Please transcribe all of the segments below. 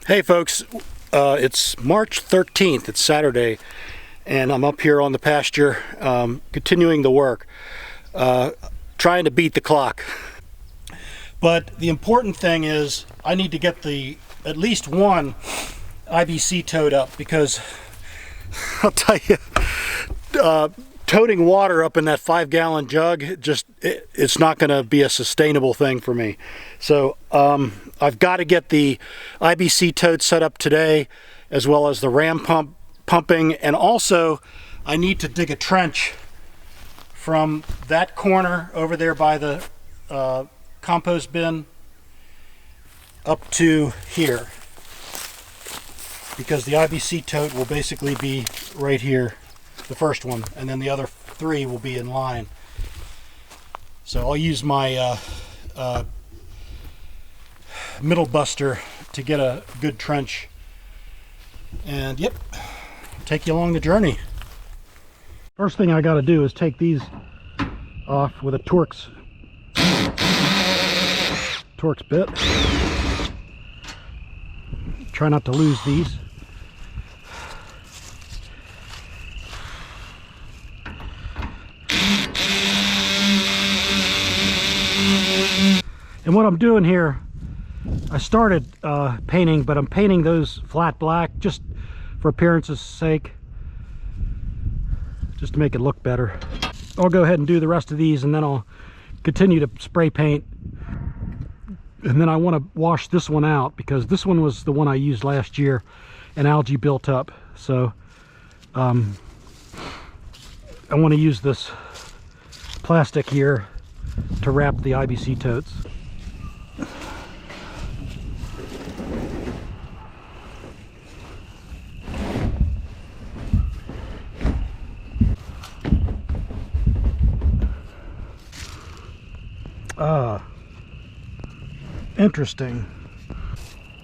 Hey folks, it's March 13th, it's Saturday, and I'm up here on the pasture continuing the work, trying to beat the clock. But the important thing is I need to get at least one IBC tote up, because I'll tell you, toting water up in that 5-gallon jug, it's not going to be a sustainable thing for me. So I've got to get the IBC tote set up today, as well as the ram pump pumping, and also I need to dig a trench from that corner over there by the compost bin up to here, because the IBC tote will basically be right here, the first one, and then the other 3 will be in line. So I'll use my middle buster to get a good trench, and yep, take you along the journey. First thing I got to do is take these off with a Torx bit. Try not to lose these. And what I'm doing here, I started painting, but I'm painting those flat black just for appearance's sake, just to make it look better. I'll go ahead and do the rest of these, and then I'll continue to spray paint. And then I want to wash this one out, because this one was the one I used last year and algae built up. So I want to use this plastic here to wrap the IBC totes. Interesting.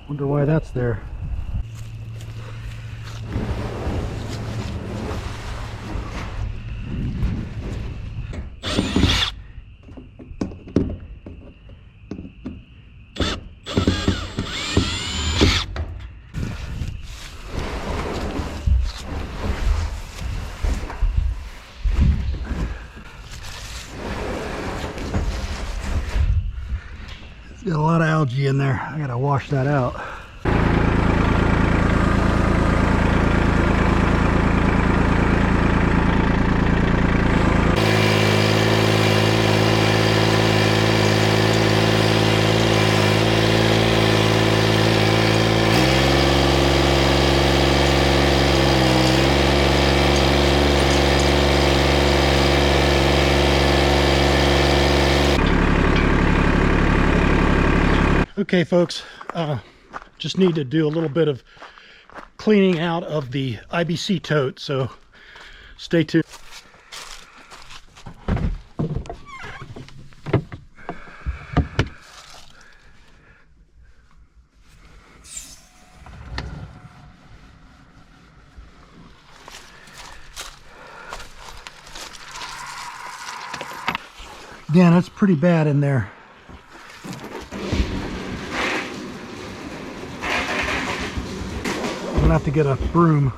Wonder why that's there. Got a lot of algae in there. I gotta wash that out. Okay folks, just need to do a little bit of cleaning out of the IBC tote, so stay tuned. Again, it's pretty bad in there. I'm gonna have to get a broom.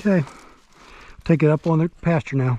Okay, take it up on the pasture now.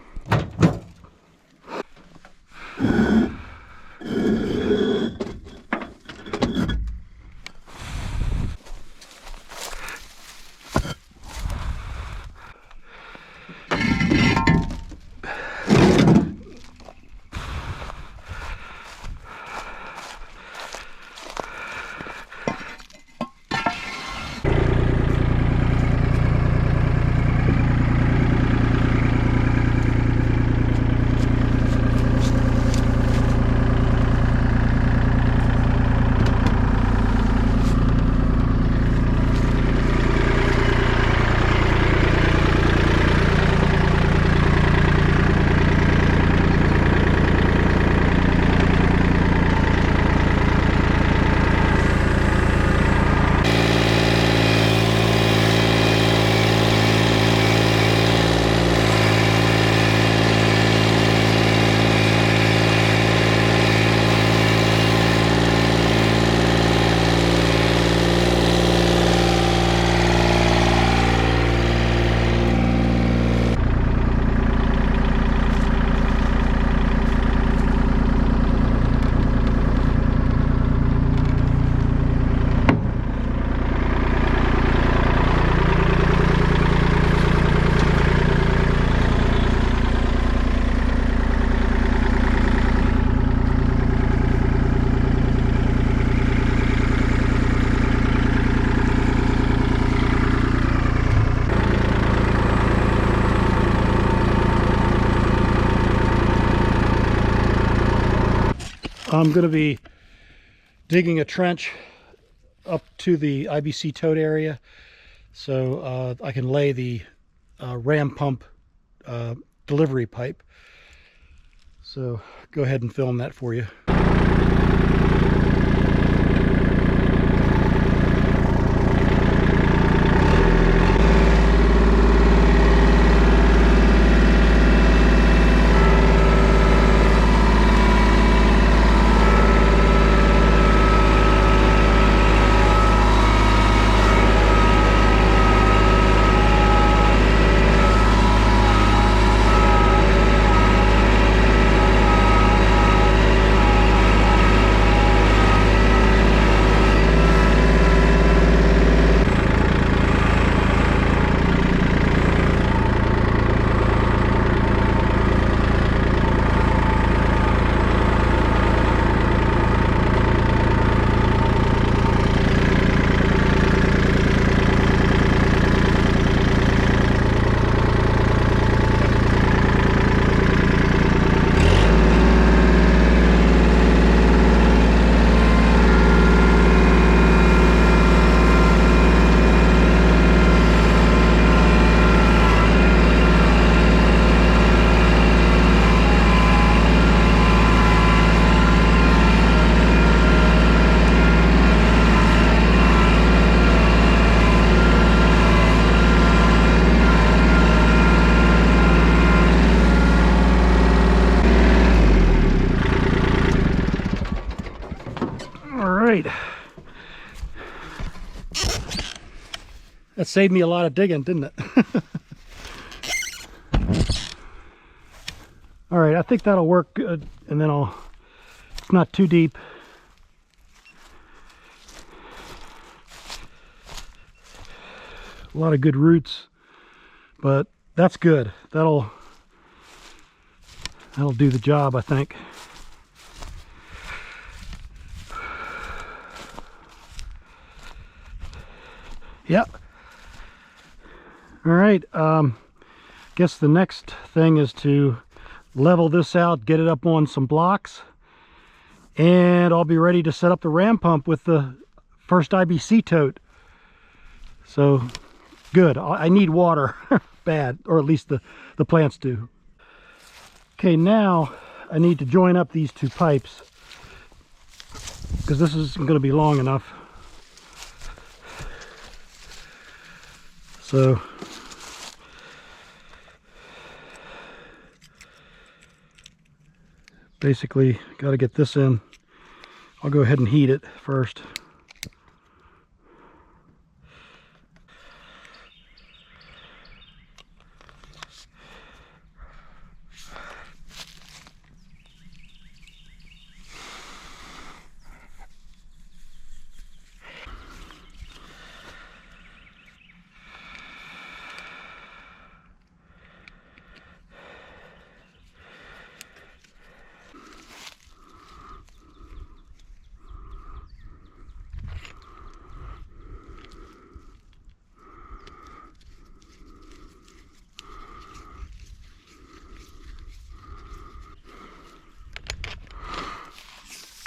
I'm going to be digging a trench up to the IBC Tote area so I can lay the ram pump delivery pipe. So go ahead and film that for you. That saved me a lot of digging, didn't it? All right, I think that'll work good, and then it's not too deep. A lot of good roots, but that's good. That'll do the job, I think. Yep. All right, guess the next thing is to level this out, get it up on some blocks, and I'll be ready to set up the ram pump with the first IBC tote. So good. I need water bad, or at least the plants do. Okay, now I need to join up these two pipes because this isn't going to be long enough. So basically got to get this in. I'll go ahead and heat it first.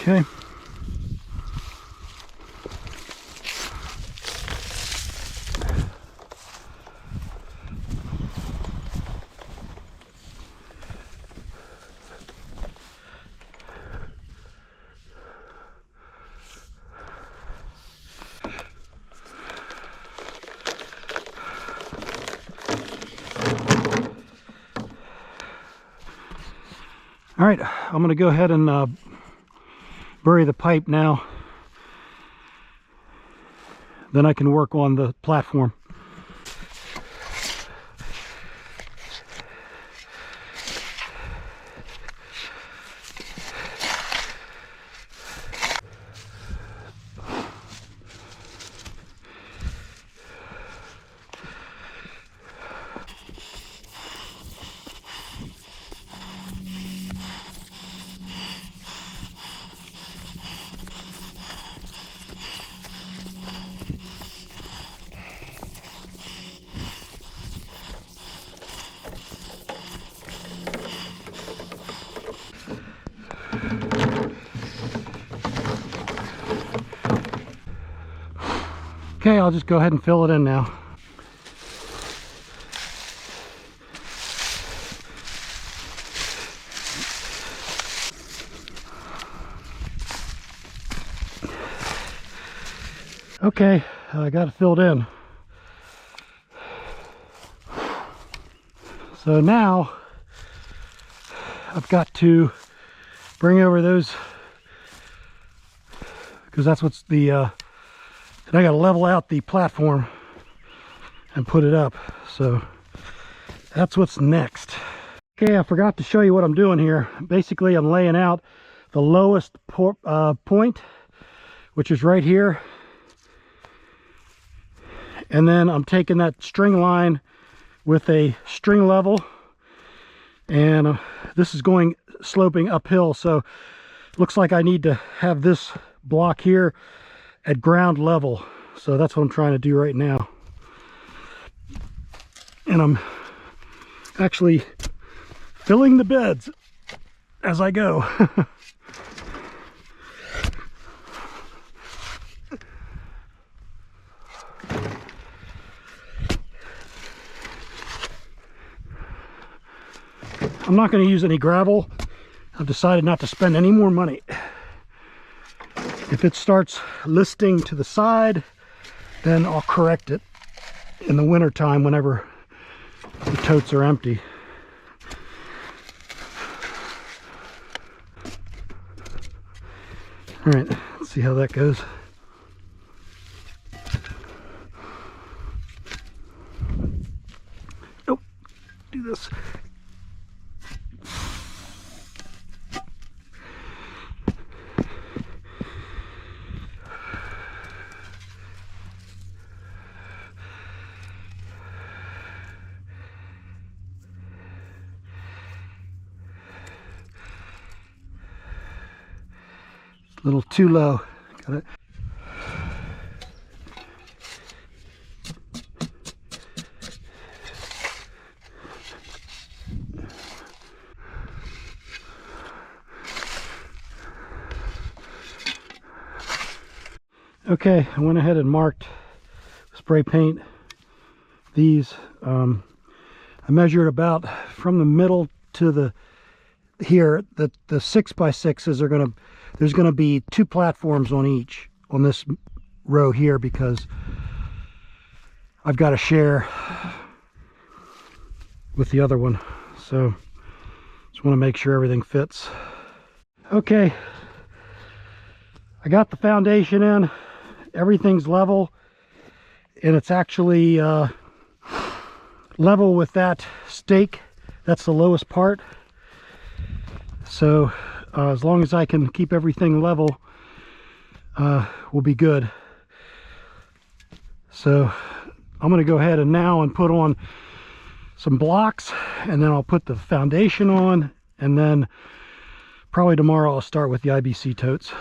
Okay. All right, I'm going to go ahead and bury the pipe now. Then I can work on the platform. Okay, I'll just go ahead and fill it in now. Okay, I got it filled in. So now I've got to bring over those, because that's what's the and I got to level out the platform and put it up. So that's what's next. Okay, I forgot to show you what I'm doing here. Basically, I'm laying out the lowest point, which is right here. And then I'm taking that string line with a string level, and this is going sloping uphill. So looks like I need to have this block here at ground level. So that's what I'm trying to do right now. And I'm actually filling the beds as I go. I'm not going to use any gravel. I've decided not to spend any more money. If it starts listing to the side, then I'll correct it in the winter time whenever the totes are empty. All right, let's see how that goes. Oh, do this. A little too low. Got it. Okay, I went ahead and marked spray paint these. I measured about from the middle to the here. The 6x6s are gonna. There's gonna be 2 platforms on each on this row here, because I've got to share with the other one. So just want to make sure everything fits. Okay, I got the foundation in. Everything's level, and it's actually level with that stake. That's the lowest part. So as long as I can keep everything level, we'll be good. So I'm going to go ahead and put on some blocks, and then I'll put the foundation on, and then probably tomorrow I'll start with the IBC totes.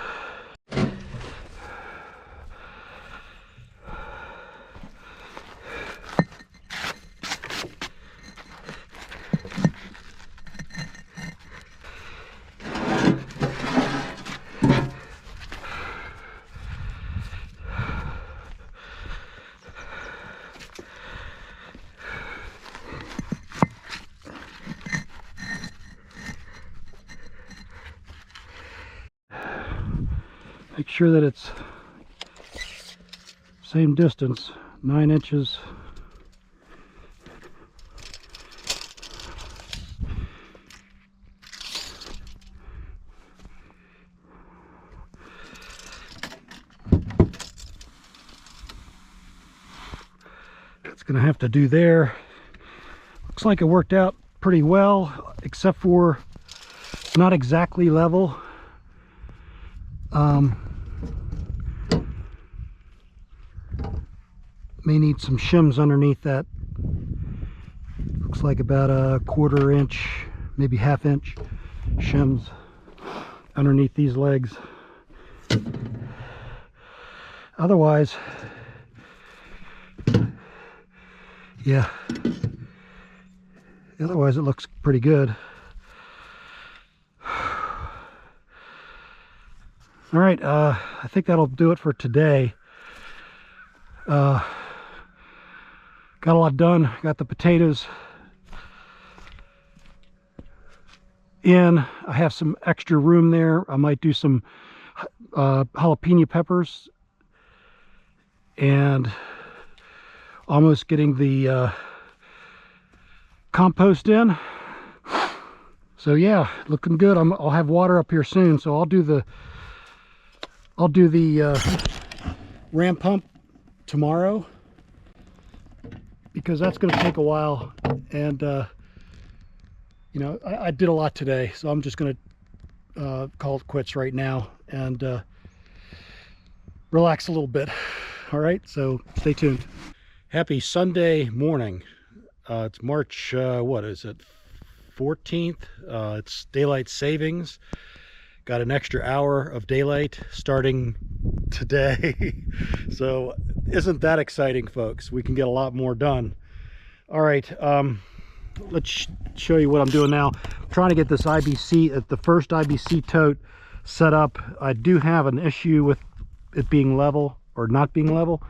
Make sure that it's same distance, 9 inches. It's gonna have to do there. Looks like it worked out pretty well, except for it's not exactly level. May need some shims underneath that. Looks like about a 1/4 inch, maybe 1/2 inch shims underneath these legs. Otherwise, yeah, otherwise it looks pretty good. All right, I think that'll do it for today. Got a lot done. Got the potatoes in. I have some extra room there. I might do some jalapeno peppers, and almost getting the compost in. So yeah, looking good. I'll have water up here soon, so I'll do the ram pump tomorrow, because that's going to take a while. And you know, I did a lot today, so I'm just going to call it quits right now and relax a little bit. All right, so stay tuned. Happy Sunday morning. It's March, what is it, 14th? It's daylight savings. Got an extra hour of daylight starting today. So isn't that exciting, folks? We can get a lot more done. All right, let's show you what I'm doing now. I'm trying to get this IBC, the first IBC tote set up. I do have an issue with it being level or not being level.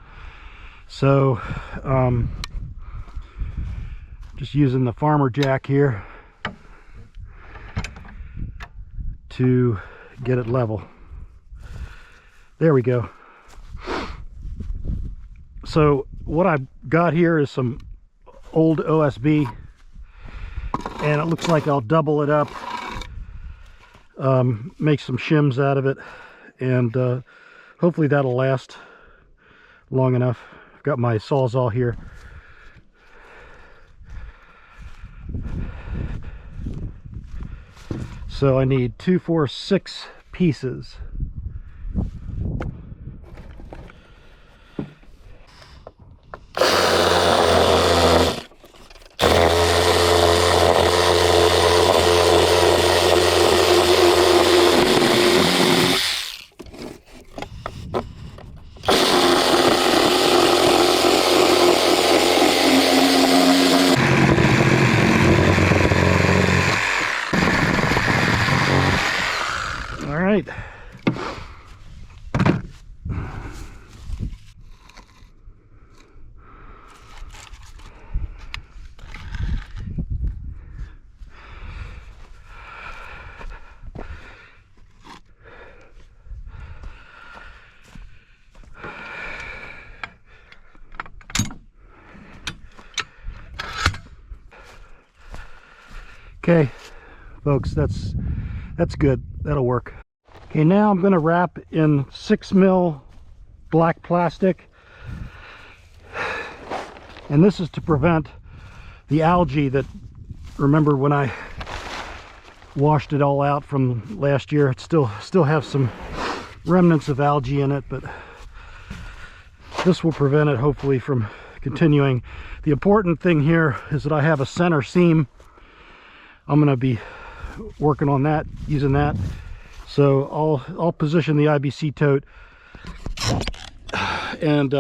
So just using the farmer jack here to get it level. There we go. So what I've got here is some old OSB, and it looks like I'll double it up, make some shims out of it, and hopefully that'll last long enough. I've got my Sawzall here. So I need 2, 4, 6 pieces. Okay, folks, that's good. That'll work. Okay, now I'm going to wrap in 6mm black plastic, and this is to prevent the algae that, remember when I washed it all out from last year, it still have some remnants of algae in it, but this will prevent it hopefully from continuing. The important thing here is that I have a center seam. I'm going to be working on that, using that. So I'll position the IBC tote. And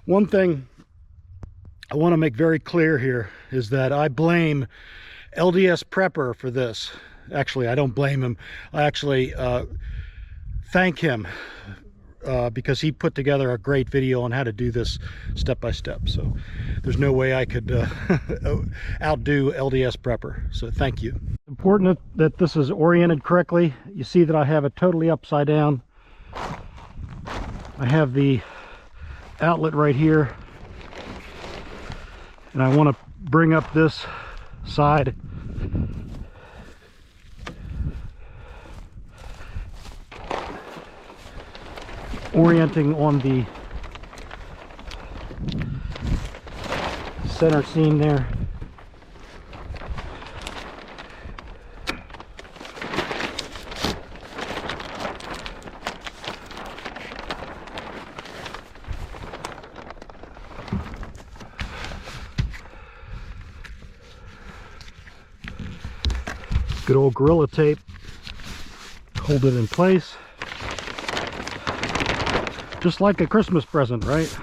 one thing I want to make very clear here is that I blame LDS Prepper for this. Actually, I don't blame him. I actually thank him because he put together a great video on how to do this step by step. So there's no way I could outdo LDS Prepper. So thank you. Important that this is oriented correctly. You see that I have it totally upside down. I have the outlet right here, and I want to bring up this side. Orienting on the center seam there. Good old Gorilla Tape. Hold it in place. Just like a Christmas present, right?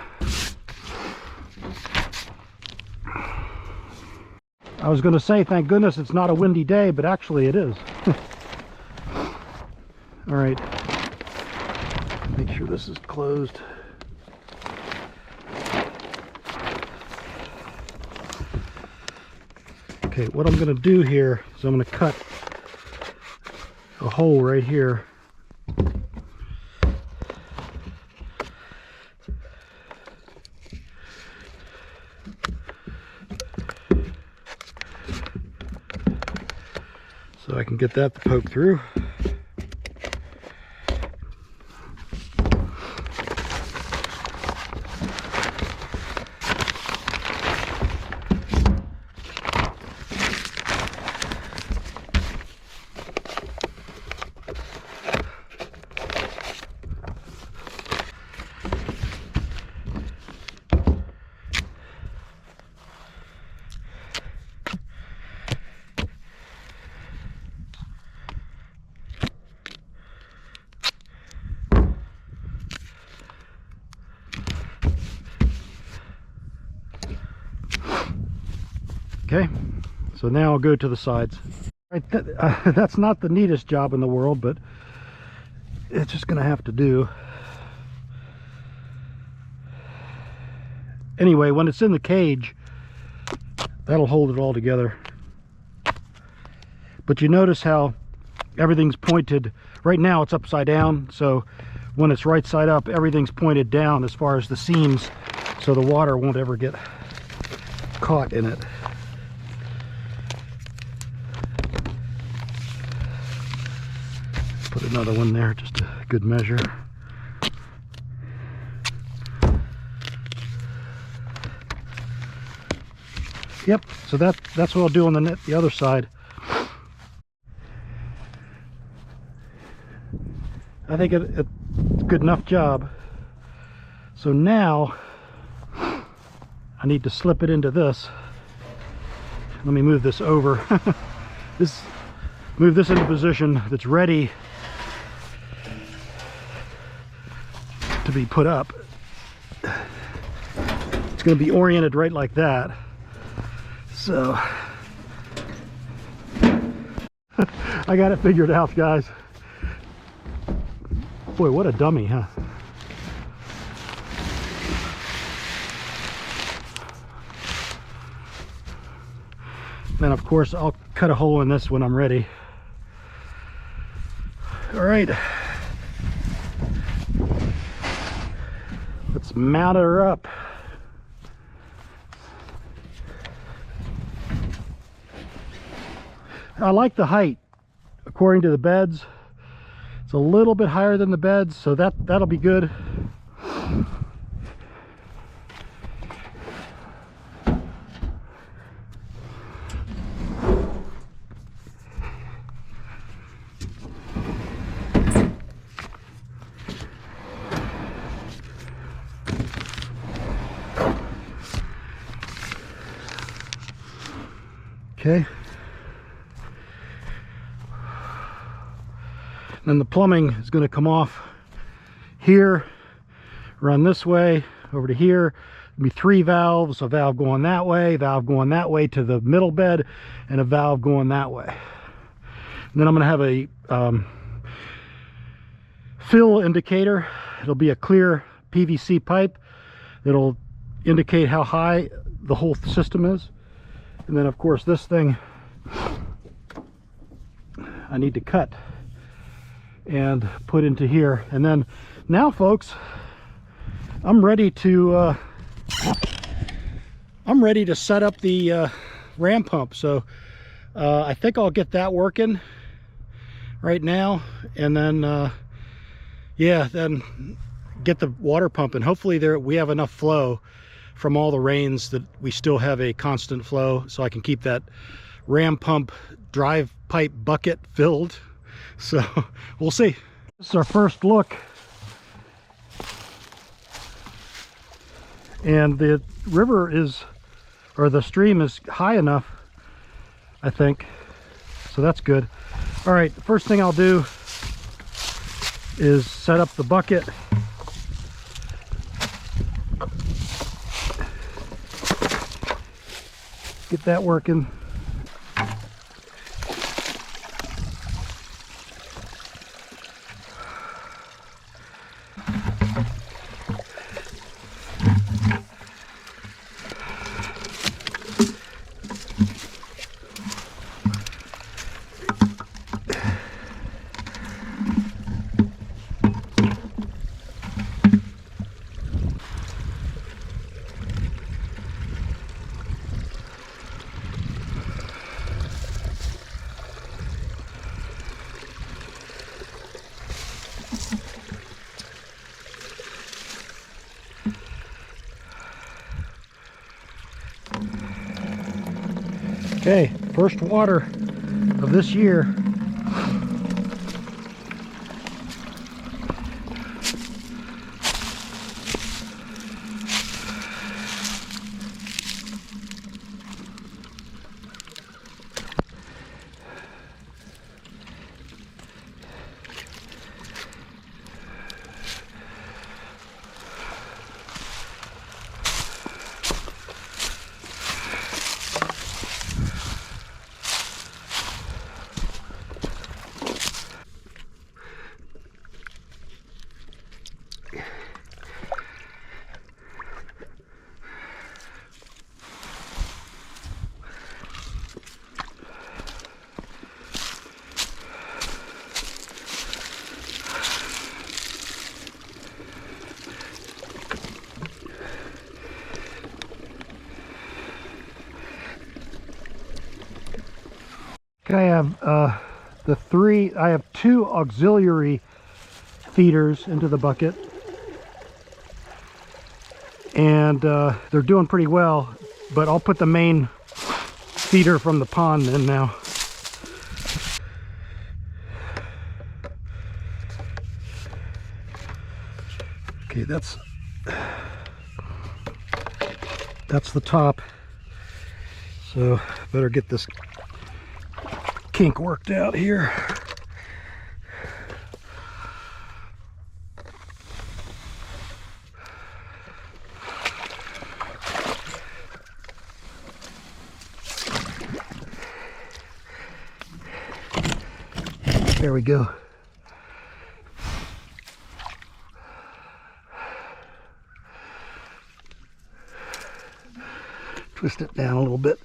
I was going to say, thank goodness it's not a windy day, but actually it is. All right. Make sure this is closed. Okay, what I'm going to do here is I'm going to cut a hole right here. So I can get that to poke through. Okay, so now I'll go to the sides. Right, that's not the neatest job in the world, but it's just gonna have to do. Anyway, when it's in the cage, that'll hold it all together. But you notice how everything's pointed. Right now it's upside down, so when it's right side up, everything's pointed down as far as the seams, so the water won't ever get caught in it. Put another one there, just a good measure. Yep, so that's what I'll do on the other side. I think it's a good enough job. So now I need to slip it into this. Let me move this over. Move this into position that's ready to be put up. It's going to be oriented right like that. So I got it figured out, guys. Boy, what a dummy, huh? Then of course I'll cut a hole in this when I'm ready. All right, let's mount her up. I like the height according to the beds. It's a little bit higher than the beds, so that'll be good. Okay. Then the plumbing is going to come off here, run this way over to here. There'll be 3 valves, a valve going that way to the middle bed, and a valve going that way. And then I'm going to have a fill indicator. It'll be a clear PVC pipe that'll indicate how high the whole system is. And then of course this thing I need to cut and put into here. And then now folks, I'm ready to set up the ram pump. So I think I'll get that working right now, and then yeah, then get the water pumping. Hopefully we have enough flow from all the rains that we still have a constant flow, so I can keep that ram pump drive pipe bucket filled. So we'll see. This is our first look, and the river is, or the stream is high enough, I think, so that's good. All right, the first thing I'll do is set up the bucket. Get that working. Okay, first water of this year. Okay, I have two auxiliary feeders into the bucket, and they're doing pretty well, but I'll put the main feeder from the pond in now. Okay, that's the top, so better get this kink worked out here. There we go. Twist it down a little bit.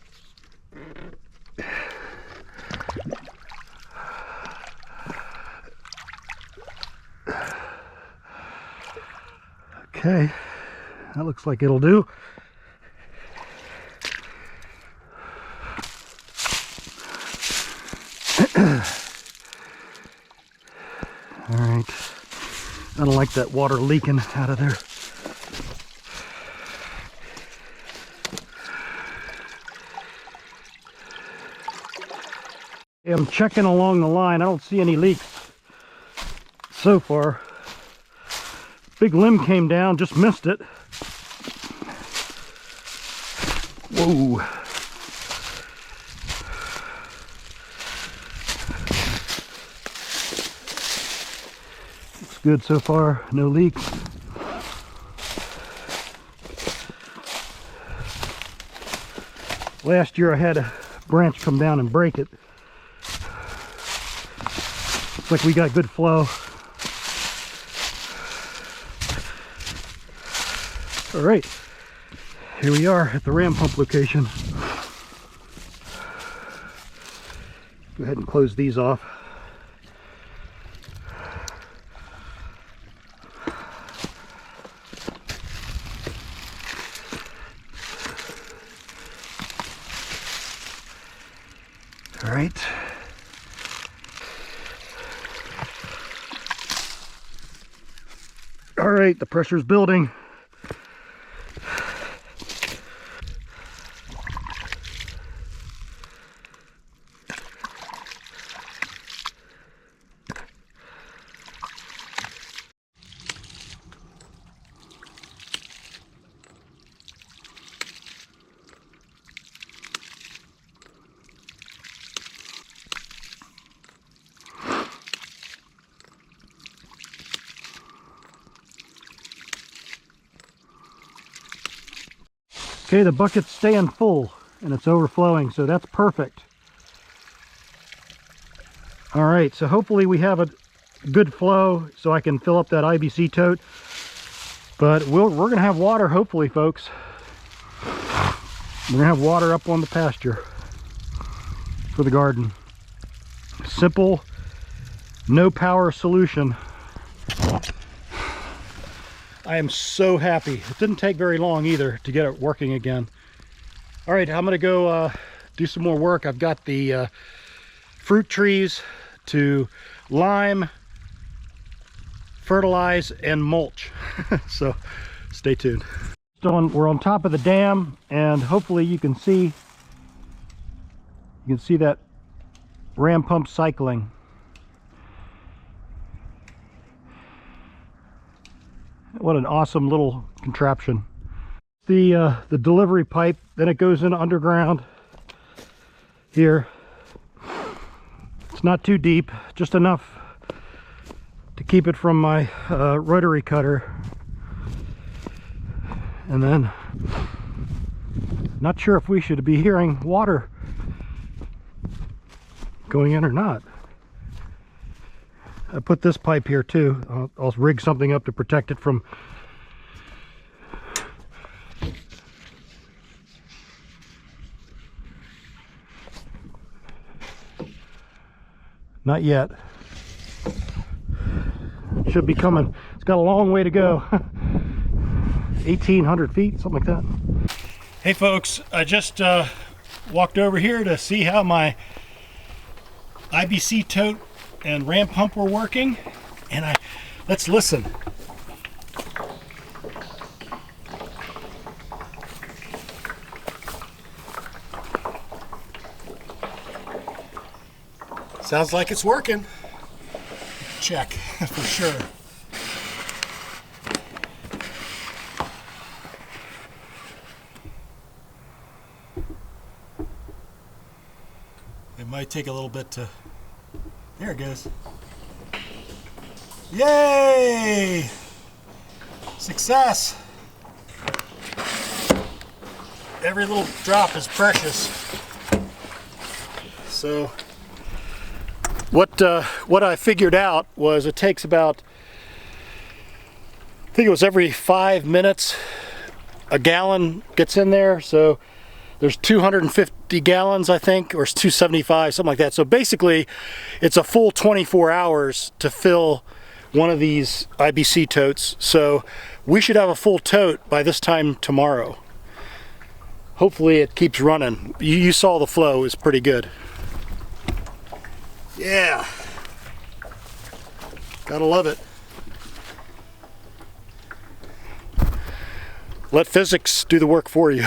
Okay, that looks like it'll do. All right, I don't like that water leaking out of there. I'm checking along the line. I don't see any leaks so far. Big limb came down, just missed it. Whoa. Looks good so far, no leaks. Last year I had a branch come down and break it. Looks like we got good flow. All right, here we are at the ram pump location. Go ahead and close these off. All right. All right, the pressure's building. Okay, the bucket's staying full and it's overflowing, so that's perfect. All right, so hopefully we have a good flow so I can fill up that IBC tote. But we're gonna have water, hopefully, folks. We're gonna have water up on the pasture for the garden. Simple, no power solution. I am so happy. It didn't take very long either to get it working again. All right, I'm gonna go do some more work. I've got the fruit trees to lime, fertilize, and mulch. So stay tuned. We're on top of the dam, and hopefully you can see You can see that ram pump cycling. What an awesome little contraption. The delivery pipe, then it goes in underground here. It's not too deep, just enough to keep it from my rotary cutter. And then, not sure if we should be hearing water going in or not. I put this pipe here too. I'll rig something up to protect it from not yet. Should be coming. It's got a long way to go. 1,800 feet, something like that. Hey folks, I just walked over here to see how my IBC Tote and ram pump were working, and let's listen. Sounds like it's working. Check for sure. It might take a little bit to... There it goes. Yay! Success! Every little drop is precious. So what I figured out was it takes about, I think it was every 5 minutes a gallon gets in there. So there's 250 gallons, I think, or it's 275, something like that. So basically, it's a full 24 hours to fill one of these IBC totes. So we should have a full tote by this time tomorrow. Hopefully it keeps running. You saw the flow, it was pretty good. Yeah. Gotta love it. Let physics do the work for you.